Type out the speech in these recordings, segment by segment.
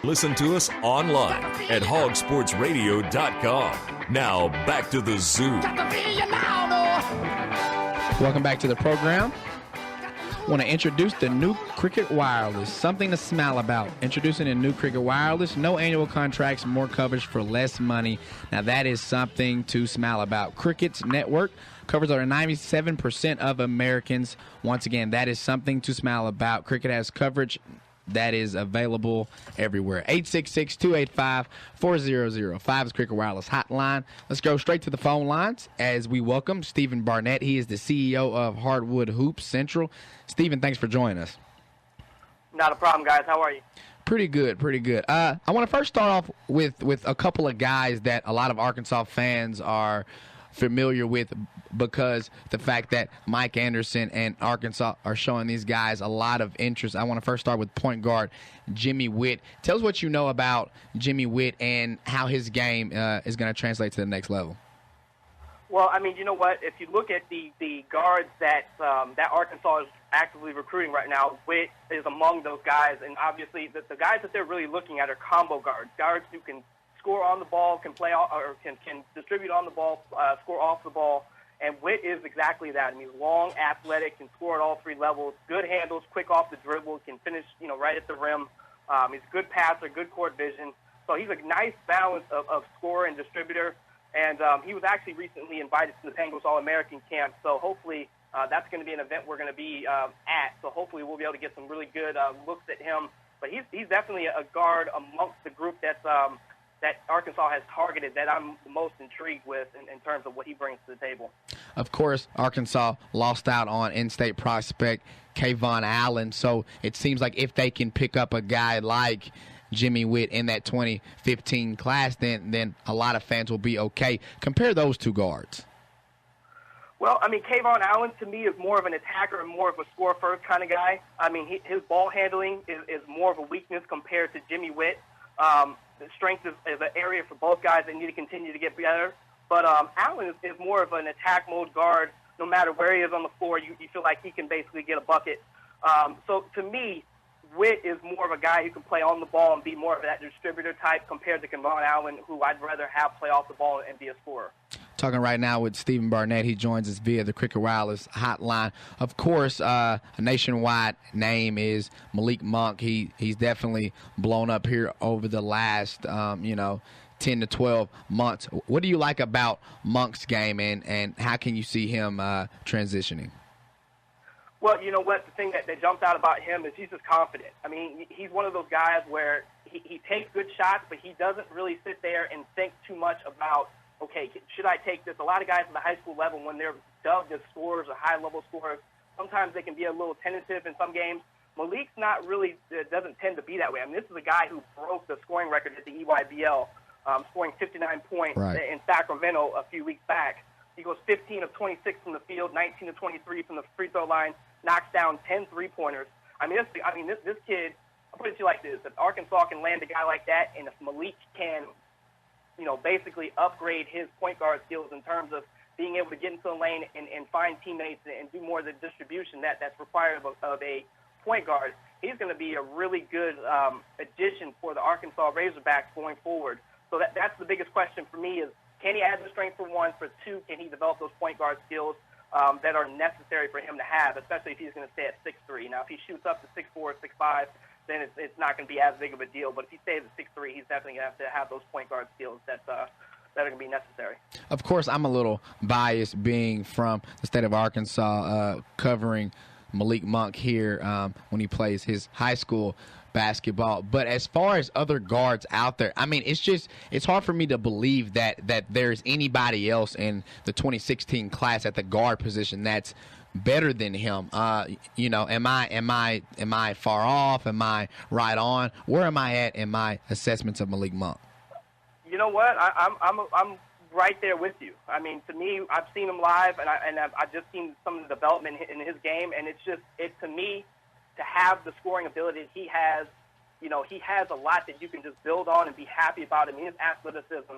Listen to us online at hogsportsradio.com. Now, back to the zoo. Welcome back to the program. I want to introduce the new Cricket Wireless, something to smile about. Introducing a new Cricket Wireless, no annual contracts, more coverage for less money. Now that is something to smile about. Cricket's network covers over 97% of Americans. Once again, that is something to smile about. Cricket has coverage that is available everywhere. 866-285-4005 is Cricket Wireless Hotline. Let's go straight to the phone lines as we welcome Stephen Barnett. He is the CEO of Hardwood Hoops Central. Stephen, thanks for joining us. Not a problem, guys. How are you? Pretty good, pretty good. I want to first start off with a couple of guys that a lot of Arkansas fans are familiar with because the fact that Mike Anderson and Arkansas are showing these guys a lot of interest. I want to first start with point guard Jimmy Witt. Tell us what you know about Jimmy Witt and how his game is going to translate to the next level. Well, I mean, you know what? If you look at the guards that Arkansas is actively recruiting right now, Witt is among those guys. And obviously the guys that they're really looking at are combo guards who can score on the ball, can play or can distribute on the ball, score off the ball. And Witt is exactly that. I mean, he's long, athletic, can score at all three levels, good handles, quick off the dribble, can finish, right at the rim. He's a good passer, good court vision. So he's a nice balance of scorer and distributor. And he was actually recently invited to the Penguins All-American camp. So hopefully that's going to be an event we're going to be at. So hopefully we'll be able to get some really good looks at him. But he's definitely a guard amongst the group that Arkansas has targeted that I'm the most intrigued with in terms of what he brings to the table. Of course, Arkansas lost out on in-state prospect Kayvon Allen, so it seems like if they can pick up a guy like Jimmy Witt in that 2015 class, then a lot of fans will be okay. Compare those two guards. Well, I mean, Kayvon Allen to me is more of an attacker and more of a score-first kind of guy. I mean, his ball handling is more of a weakness compared to Jimmy Witt. The strength is an area for both guys that need to continue to get better. But Allen is more of an attack mode guard. No matter where he is on the floor, you feel like he can basically get a bucket. So to me, Witt is more of a guy who can play on the ball and be more of that distributor type compared to Kayvon Allen, who I'd rather have play off the ball and be a scorer. Talking right now with Stephen Barnett. He joins us via the Cricket Wireless Hotline. Of course, a nationwide name is Malik Monk. He's definitely blown up here over the last, 10 to 12 months. What do you like about Monk's game, and how can you see him transitioning? Well, you know what? The thing that jumps out about him is he's just confident. I mean, he's one of those guys where he takes good shots, but he doesn't really sit there and think too much about, okay, should I take this? A lot of guys at the high school level, when they're dubbed as scorers or high-level scorers, sometimes they can be a little tentative in some games. Malik's not really doesn't tend to be that way. I mean, this is a guy who broke the scoring record at the EYBL, scoring 59 points in Sacramento a few weeks back. He goes 15 of 26 from the field, 19 of 23 from the free throw line, knocks down 10 three-pointers. This kid, I'll put it to you like this. If Arkansas can land a guy like that, and if Malik can basically upgrade his point guard skills in terms of being able to get into the lane and find teammates and do more of the distribution that's required of a point guard, he's going to be a really good addition for the Arkansas Razorbacks going forward. So that's the biggest question for me is, can he add the strength for one? For two, can he develop those point guard skills that are necessary for him to have, especially if he's going to stay at 6'3"? Now, if he shoots up to 6'4", 6'5", then it's not going to be as big of a deal. But if he stays at 6'3", he's definitely going to have those point guard skills that are going to be necessary. Of course, I'm a little biased being from the state of Arkansas, covering Malik Monk here when he plays his high school basketball. But as far as other guards out there, I mean, it's hard for me to believe that there's anybody else in the 2016 class at the guard position that's better than him. Am I far off? Am I right on? Where am I at in my assessments of Malik Monk? You know what? I'm right there with you. I mean, to me, I've seen him live, and I've just seen some of the development in his game, and to me, to have the scoring ability he has, he has a lot that you can just build on and be happy about. I mean, his athleticism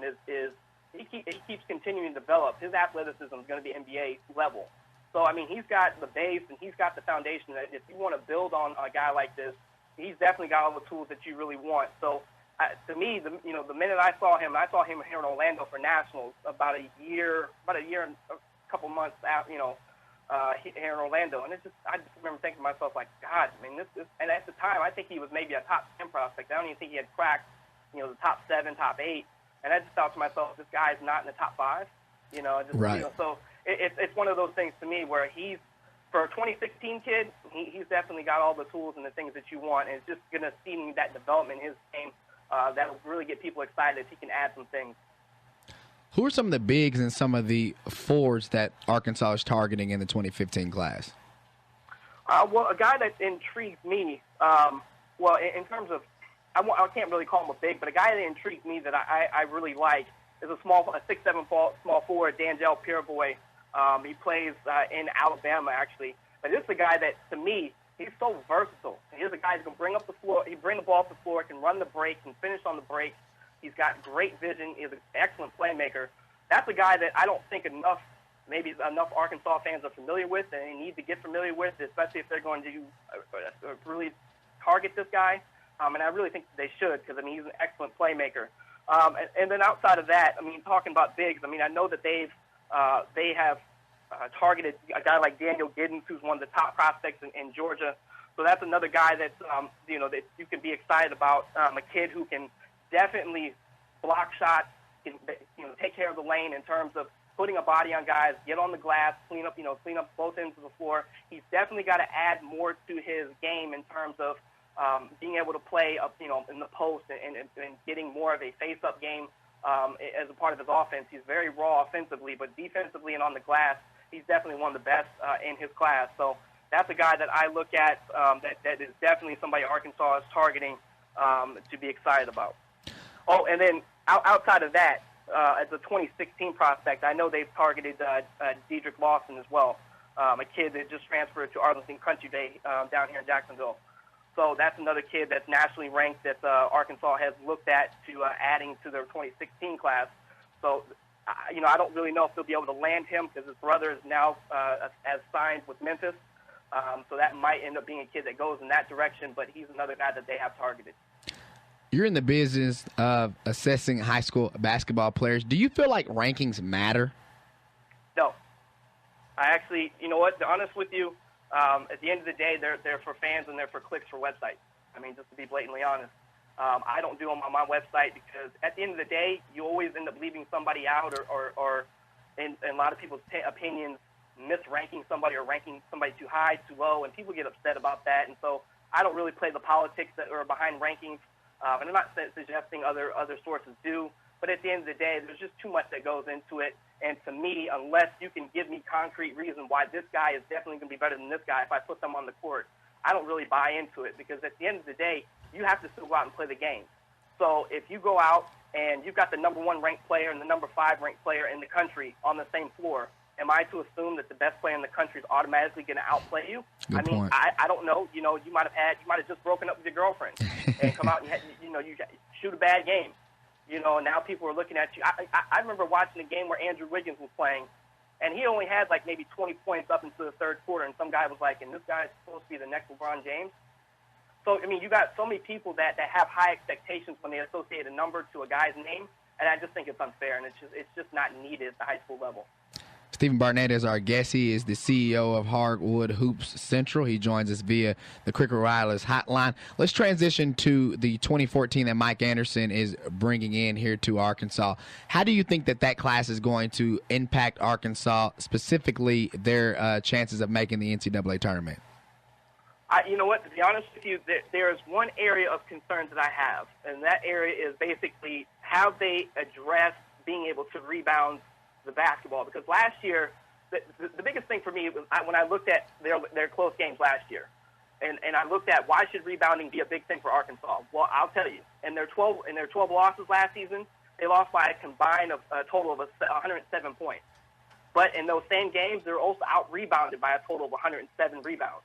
he keeps continuing to develop. His athleticism is going to be NBA level. So, I mean, he's got the base and he's got the foundation that if you want to build on a guy like this, he's definitely got all the tools that you really want. So to me, the minute I saw him here in Orlando for nationals about a year and a couple months out, here in Orlando, and I just remember thinking to myself, like, God, I mean, this, and at the time, I think he was maybe a top 10 prospect. I don't even think he had cracked, the top 7, top 8, and I just thought to myself, this guy's not in the top 5, Right. So it's one of those things to me where he's, for a 2016 kid, he's definitely got all the tools and the things that you want, and it's just going to see that development in his game that'll really get people excited if he can add some things. Who are some of the bigs and some of the forwards that Arkansas is targeting in the 2015 class? Well, a guy that intrigues me, in terms of, I can't really call him a big, but a guy that intrigues me that I really like is a 6'7" small forward, D'Angelo Peerboy. He plays in Alabama, actually. But this is a guy that, to me, he's so versatile. He's a guy who can bring up the floor. He bring the ball up the floor, can run the break, can finish on the break. He's got great vision. He's an excellent playmaker. That's a guy that I don't think enough Arkansas fans are familiar with, and they need to get familiar with, especially if they're going to really target this guy. And I really think they should, because, I mean, he's an excellent playmaker. And then outside of that, I mean, talking about bigs, I mean, I know that they have targeted a guy like Daniel Giddens, who's one of the top prospects in Georgia. So that's another guy that that you can be excited about. A kid who can definitely block shots, can take care of the lane in terms of putting a body on guys, get on the glass, clean up both ends of the floor. He's definitely got to add more to his game in terms of being able to play up, in the post and getting more of a face-up game as a part of his offense. He's very raw offensively, but defensively and on the glass, he's definitely one of the best in his class. So that's a guy that I look at that is definitely somebody Arkansas is targeting to be excited about. Oh, and then outside of that, as a 2016 prospect, I know they've targeted Dedrick Lawson as well, a kid that just transferred to Arlington Country Day down here in Jacksonville. So that's another kid that's nationally ranked that Arkansas has looked at to adding to their 2016 class. So, I don't really know if they'll be able to land him because his brother is now has signed with Memphis. So that might end up being a kid that goes in that direction, but he's another guy that they have targeted. You're in the business of assessing high school basketball players. Do you feel like rankings matter? No. I actually, you know what, to be honest with you, at the end of the day, they're for fans and they're for clicks for websites. I mean, just to be blatantly honest. I don't do them on my website because at the end of the day, you always end up leaving somebody out or in a lot of people's opinions, misranking somebody or ranking somebody too high, too low, and people get upset about that. And so I don't really play the politics that are behind rankings. And I'm not suggesting other sources do, but at the end of the day, there's just too much that goes into it. And to me, unless you can give me concrete reason why this guy is definitely going to be better than this guy if I put them on the court, I don't really buy into it because at the end of the day, you have to still go out and play the game. So if you go out and you've got the number 1 ranked player and the number 5 ranked player in the country on the same floor, am I to assume that the best player in the country is automatically going to outplay you? Good point. I don't know. You might have just broken up with your girlfriend and come out and you shoot a bad game. And now people are looking at you. I remember watching a game where Andrew Wiggins was playing, and he only had like maybe 20 points up into the third quarter, and some guy was like, and this guy's supposed to be the next LeBron James? So, I mean, you got so many people that have high expectations when they associate a number to a guy's name, and I just think it's unfair, and it's just not needed at the high school level. Stephen Barnett is our guest. He is the CEO of Hardwood Hoops Central. He joins us via the Cricket Wireless hotline. Let's transition to the 2014 that Mike Anderson is bringing in here to Arkansas. How do you think that class is going to impact Arkansas, specifically their chances of making the NCAA tournament? You know what? To be honest with you, there is one area of concerns that I have, and that area is basically how they address being able to rebound the basketball. Because last year, the biggest thing for me was when I looked at their close games last year, and I looked at why should rebounding be a big thing for Arkansas. Well, I'll tell you, in their 12 losses last season, they lost by a combined of a total of 107 points. But in those same games, they're also out-rebounded by a total of 107 rebounds.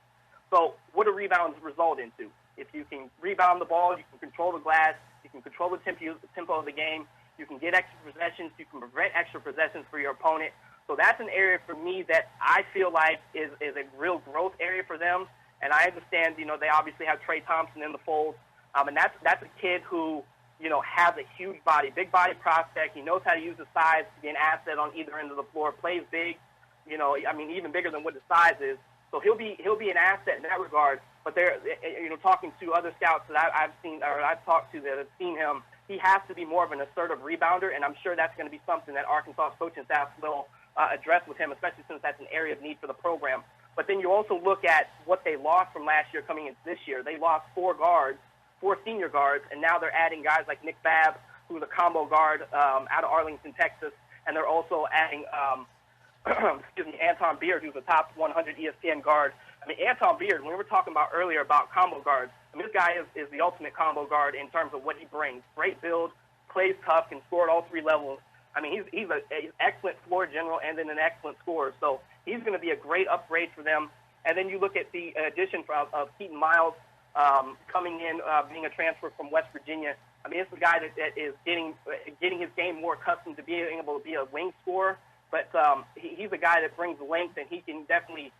So what do rebounds result into? If you can rebound the ball, you can control the glass, you can control the tempo of the game, you can get extra possessions, you can prevent extra possessions for your opponent. So that's an area for me that I feel like is a real growth area for them. And I understand, they obviously have Trey Thompson in the fold. And that's a kid who has a huge body, big body prospect. He knows how to use his size to be an asset on either end of the floor, plays big, even bigger than what his size is. So he'll be an asset in that regard. But talking to other scouts that I've seen or I've talked to that have seen him, he has to be more of an assertive rebounder, and I'm sure that's going to be something that Arkansas' coaching staff will address with him, especially since that's an area of need for the program. But then you also look at what they lost from last year coming into this year. They lost four senior guards, and now they're adding guys like Nick Babb, who's a combo guard out of Arlington, Texas, and they're also adding Anton Beard, who's a top 100 ESPN guard. Anton Beard, when we were talking about earlier about combo guards, this guy is the ultimate combo guard in terms of what he brings. Great build, plays tough, can score at all three levels. He's an excellent floor general and then an excellent scorer. So he's going to be a great upgrade for them. And then you look at the addition of Keaton Miles coming in, being a transfer from West Virginia. It's a guy that is getting his game more accustomed to being able to be a wing scorer. But he's a guy that brings length, and he can definitely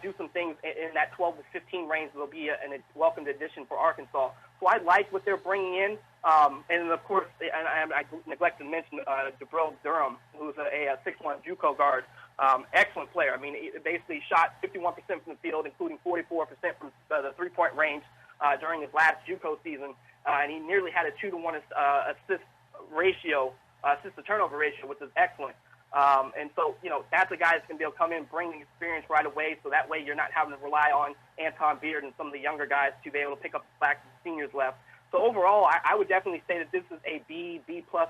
do some things in that 12 to 15 range. Will be a welcomed addition for Arkansas. So I like what they're bringing in. And, of course, I neglected to mention Jabril Durham, who's a 6'1" JUCO guard. Excellent player. He basically shot 51% from the field, including 44% from the three-point range during his last JUCO season. And he nearly had a 2-to-1 assist-to-turnover ratio, which is excellent. And so, that's a guy that's going to be able to come in, bring the experience right away, so that way you're not having to rely on Anton Beard and some of the younger guys to be able to pick up the slack that the seniors left. So overall, I would definitely say that this is a B-plus,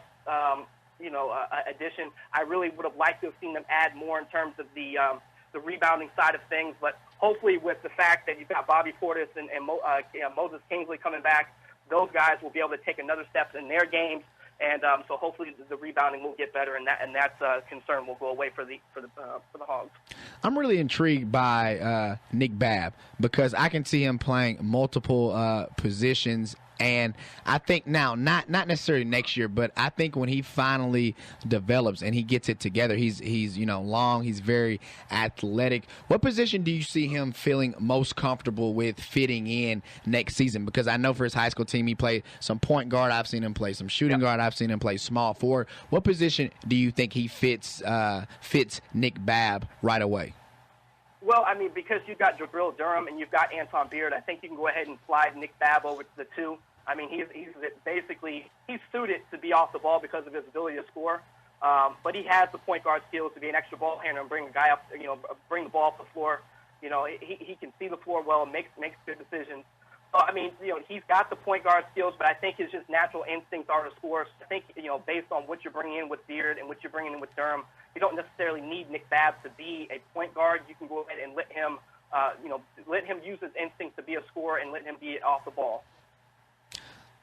addition. I really would have liked to have seen them add more in terms of the rebounding side of things, but hopefully with the fact that you've got Bobby Portis and Moses Kingsley coming back, those guys will be able to take another step in their games. And so hopefully the rebounding will get better, and that concern will go away for the Hogs. I'm really intrigued by Nick Babb because I can see him playing multiple positions. And I think now, not necessarily next year, but I think when he finally develops and he gets it together, he's long, he's very athletic. What position do you see him feeling most comfortable with fitting in next season? Because I know for his high school team, he played some point guard. I've seen him play some shooting guard. I've seen him play small forward. What position do you think he fits Nick Babb right away? Well, because you've got Jabril Durham and you've got Anton Beard, I think you can go ahead and slide Nick Babb over to the two. He's suited to be off the ball because of his ability to score, but he has the point guard skills to be an extra ball handler and bring a guy up, bring the ball up the floor. He can see the floor well and makes good decisions. So, he's got the point guard skills, but I think his just natural instincts are to score. So I think, based on what you're bringing in with Beard and what you're bringing in with Durham, you don't necessarily need Nick Babb to be a point guard. You can go ahead and let him use his instincts to be a scorer and let him be off the ball.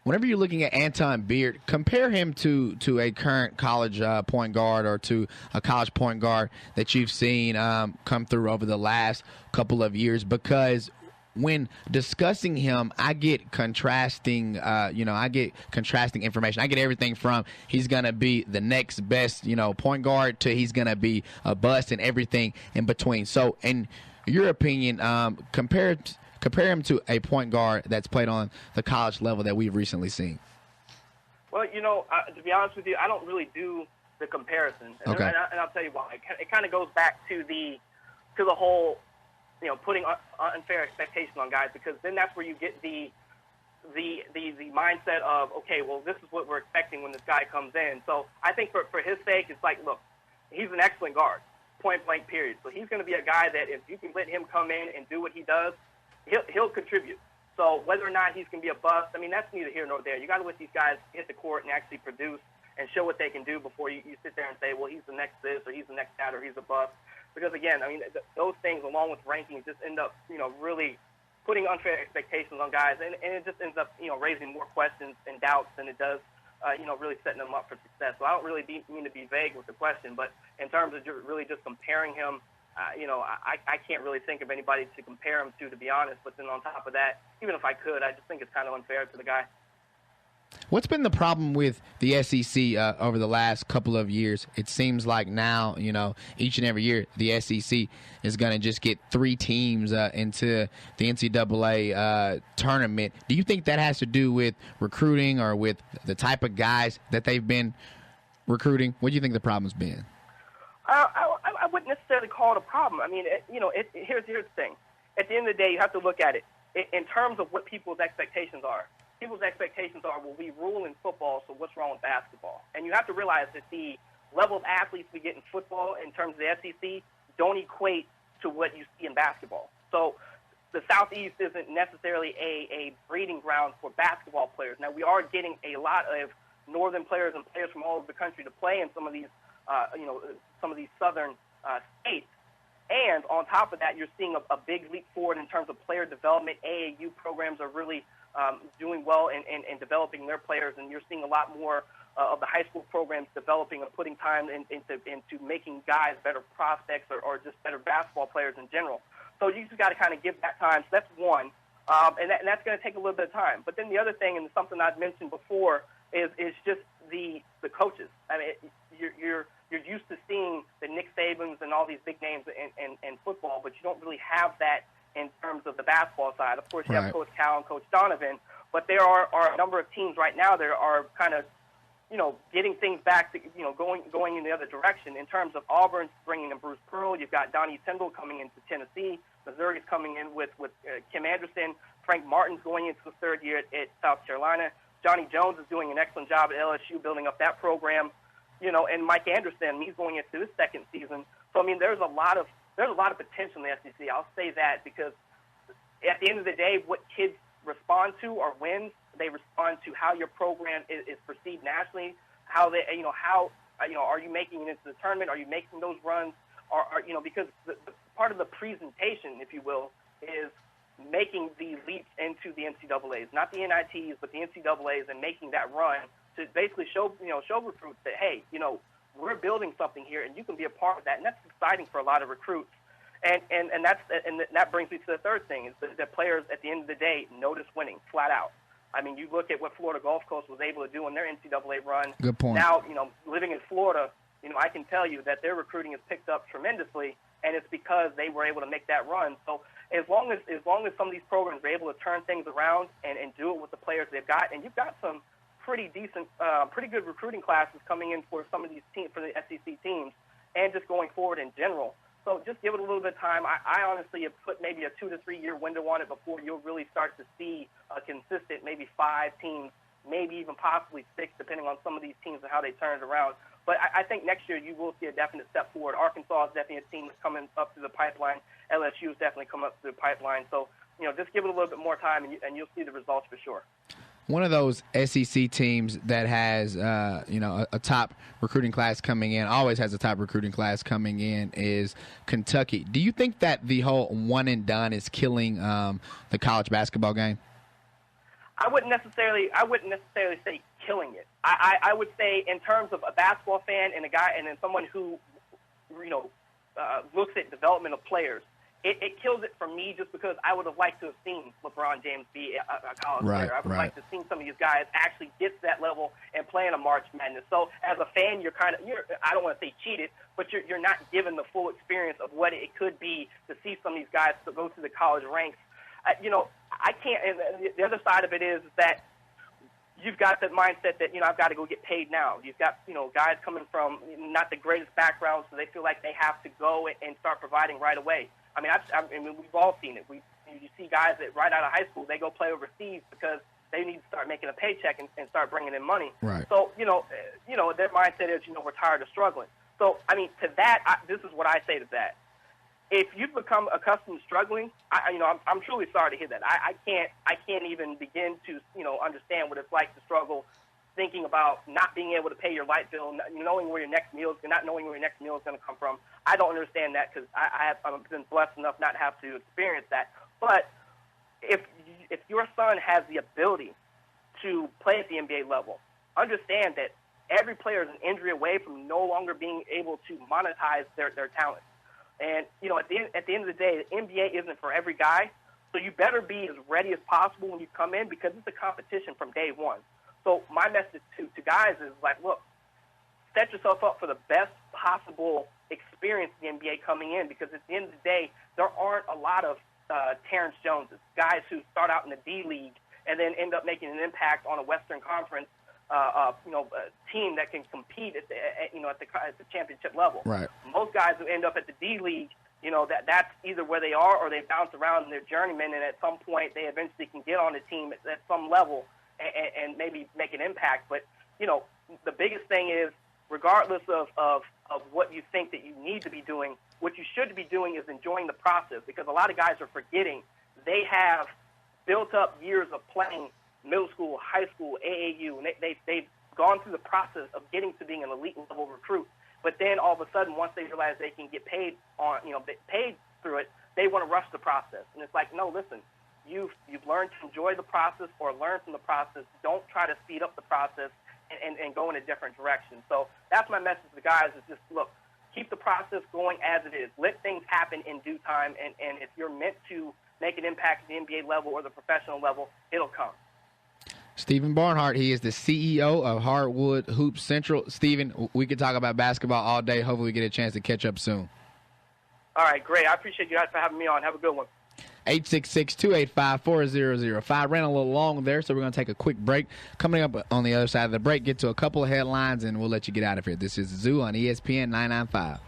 Whenever you're looking at Anton Beard, compare him to a current college point guard or to a college point guard that you've seen come through over the last couple of years, because when discussing him, I get contrasting information. I get everything from he's going to be the next best, point guard to he's going to be a bust and everything in between. So in your opinion, compare him to a point guard that's played on the college level that we've recently seen. Well, to be honest with you, I don't really do the comparison. Okay. And I'll tell you why. It kind of goes back to the whole, putting unfair expectations on guys, because then that's where you get the mindset of, okay, well, this is what we're expecting when this guy comes in. So I think for his sake, it's like, look, he's an excellent guard, point blank period. So he's going to be a guy that if you can let him come in and do what he does, he'll contribute. So whether or not he's going to be a bust, that's neither here nor there. You got to let these guys hit the court and actually produce and show what they can do before you sit there and say, well, he's the next this or he's the next that or he's a bust. Because, again, those things, along with rankings, just end up, really putting unfair expectations on guys. And it just ends up, raising more questions and doubts than it does, really setting them up for success. So I don't really mean to be vague with the question, but in terms of really just comparing him, I can't really think of anybody to compare him to be honest. But then on top of that, even if I could, I just think it's kind of unfair to the guy. What's been the problem with the SEC over the last couple of years? It seems like now, each and every year, the SEC is going to just get 3 teams into the NCAA tournament. Do you think that has to do with recruiting or with the type of guys that they've been recruiting? What do you think the problem's been? I wouldn't necessarily call it a problem. I mean, here's the thing. At the end of the day, you have to look at it in terms of what people's expectations are. People's expectations are, well, we rule in football, so what's wrong with basketball? And you have to realize that the level of athletes we get in football in terms of the SEC don't equate to what you see in basketball. So the Southeast isn't necessarily a breeding ground for basketball players. Now, we are getting a lot of northern players and players from all over the country to play in some of these, some of these southern states. And on top of that, you're seeing a big leap forward in terms of player development. AAU programs are really doing well in developing their players, and you're seeing a lot more of the high school programs developing and putting time into making guys better prospects or just better basketball players in general. So you just got to kind of give that time. So that's one, and that's going to take a little bit of time. But then the other thing, and something I've mentioned before, is just the coaches. I mean, you're used to seeing the Nick Sabans and all these big names in football, but you don't really have that in terms of the basketball side. Of course, you have Coach Cal and Coach Donovan, but there are a number of teams right now that are kind of, getting things back to, going in the other direction. In terms of Auburn bringing in Bruce Pearl, you've got Donnie Tyndall coming into Tennessee. Missouri's coming in with Kim Anderson. Frank Martin's going into his third year at South Carolina. Johnny Jones is doing an excellent job at LSU building up that program. And Mike Anderson, he's going into his second season. So, I mean, there's a lot of potential in the SEC. I'll say that because at the end of the day, what kids respond to or wins, they respond to how your program is perceived nationally, how they, are you making it into the tournament? Are you making those runs? Because the part of the presentation, if you will, is making the leaps into the NCAAs, not the NITs, but the NCAAs, and making that run to basically show recruits that, hey, we're building something here, and you can be a part of that, and that's exciting for a lot of recruits. And that brings me to the third thing, is that players, at the end of the day, notice winning, flat out. I mean, you look at what Florida Gulf Coast was able to do in their NCAA run. Good point. Now, living in Florida, I can tell you that their recruiting has picked up tremendously, and it's because they were able to make that run. So as long as some of these programs are able to turn things around and do it with the players they've got, and you've got some pretty good recruiting classes coming in for some of these teams, for the SEC teams, and just going forward in general. So just give it a little bit of time. I honestly have put maybe a 2 to 3 year window on it before you'll really start to see a consistent maybe 5 teams, maybe even possibly 6, depending on some of these teams and how they turn it around. But I think next year you will see a definite step forward. Arkansas is definitely a team that's coming up through the pipeline. LSU is definitely coming up through the pipeline. So, just give it a little bit more time, and you'll see the results for sure. One of those SEC teams that has, a top recruiting class coming in, always has a top recruiting class coming in, is Kentucky. Do you think that the whole one and done is killing the college basketball game? I wouldn't necessarily say killing it. I would say, in terms of a basketball fan and then someone who, looks at development of players, it kills it for me, just because I would have liked to have seen LeBron James be a college player. I would have liked to have seen some of these guys actually get to that level and play in a March Madness. So as a fan, you're I don't want to say cheated, but you're not given the full experience of what it could be to see some of these guys to go through the college ranks. I can't. And the other side of it is that you've got that mindset that, I've got to go get paid now. You've got, guys coming from not the greatest backgrounds, so they feel like they have to go and start providing right away. I mean, we've all seen it. You see guys that right out of high school, they go play overseas because they need to start making a paycheck and start bringing in money. Right. So, their mindset is, we're tired of struggling. So, I mean, to that, this is what I say to that. If you've become accustomed to struggling, I'm truly sorry to hear that. I can't even begin to, understand what it's like to struggle, thinking about not being able to pay your light bill, not knowing where your next meal is going to come from. I don't understand that, because I've been blessed enough not to have to experience that. But if your son has the ability to play at the NBA level, understand that every player is an injury away from no longer being able to monetize their talent. And, at the end of the day, the NBA isn't for every guy, so you better be as ready as possible when you come in, because it's a competition from day one. So my message to guys is like, look, set yourself up for the best possible experience in the NBA coming in, because at the end of the day, there aren't a lot of Terrence Joneses, guys who start out in the D League and then end up making an impact on a Western Conference team that can compete at the championship level. Right. Most guys who end up at the D League, that's either where they are or they bounce around in their journeyman, and at some point they eventually can get on a team at some level and maybe make an impact. But, the biggest thing is, regardless of what you think that you need to be doing, what you should be doing is enjoying the process, because a lot of guys are forgetting they have built up years of playing middle school, high school, AAU, and they've gone through the process of getting to being an elite level recruit. But then all of a sudden, once they realize they can get paid paid through it, they want to rush the process. And it's like, no, listen, you've learned to enjoy the process or learn from the process. Don't try to speed up the process and go in a different direction. So that's my message to the guys is just, look, keep the process going as it is. Let things happen in due time, and if you're meant to make an impact at the NBA level or the professional level, it'll come. Stephen Barnhart, he is the CEO of Hardwood Hoops Central. Stephen, we could talk about basketball all day. Hopefully we get a chance to catch up soon. All right, great. I appreciate you guys for having me on. Have a good one. 866-285-4005. Ran a little long there, so we're going to take a quick break. Coming up on the other side of the break, get to a couple of headlines, and we'll let you get out of here. This is Zoo on ESPN 995.